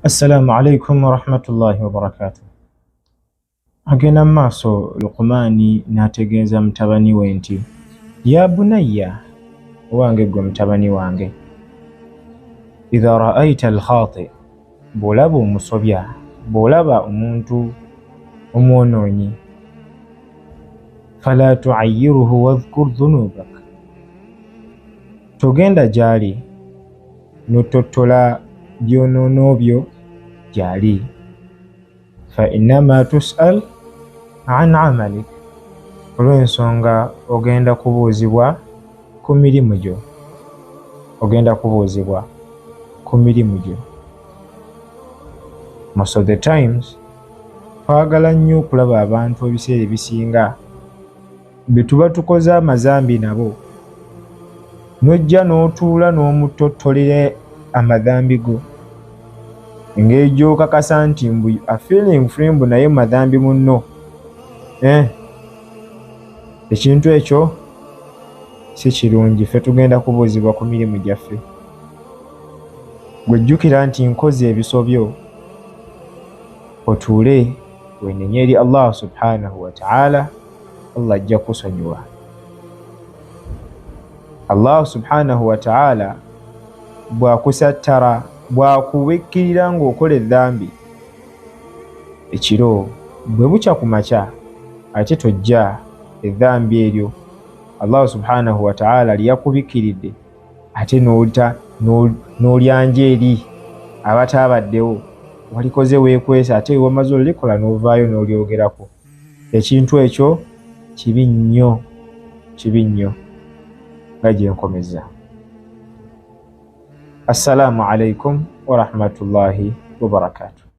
Assalamu alaikum wa rahmatullahi wa barakatuh. Agenda maaso Luqmaani n'ategeeza mutabani we nti ya bunayya, wange gwe mutabani wange, idha ra'aita al-khati, bw'olaba omusobya, bw'olaba omuntu omwonoonyi, fala tu'ayyiruhu wadhkur dhunubak, togenda gy'ali n'otottola byonoono byo gy'ali, fa innama tus'al an amalik, olw'ensonga ogenda kubuuzibwa ku mirimu gyo, ogenda kubuuzibwa ku mirimu gyo. Most of the times twagala nnyo okulaba abantu ebiseera ebisinga be tuba tukoze amazambi nabo, n'ojja n'otuula n'omutottolera amadambi go, engeri gy'okakasa nti mbu a feeling free mbu naye madambi munno. Ekintu ekyo si kirungi. Ffe tugenda kubuuzibwa ku mirimu gyaffe. Gwejjukira nti nkoze ebisobyo, otuule wenenye eri Allah subhanahu wa ta'ala, Allah ajja kusonyiwa. Allah subhanahu wa ta'ala bw'akusattara, bw'akubikkirira ng'okola eddambi, ekiro bwe bukya ku makya ate tojja eddambi eryo Allah subhanahu wa ta'ala lyakubikkiridde ate n'olyanja eri abataabaddewo, walikoze weekwesa ate wamaze olikola n'ovaayo n'olyogerako. Ekintu ekyo kibi nnyo, kibi nnyo. Nga gye nkomeza. Assalamu alaikum wa rahmatullahi wa barakatuh.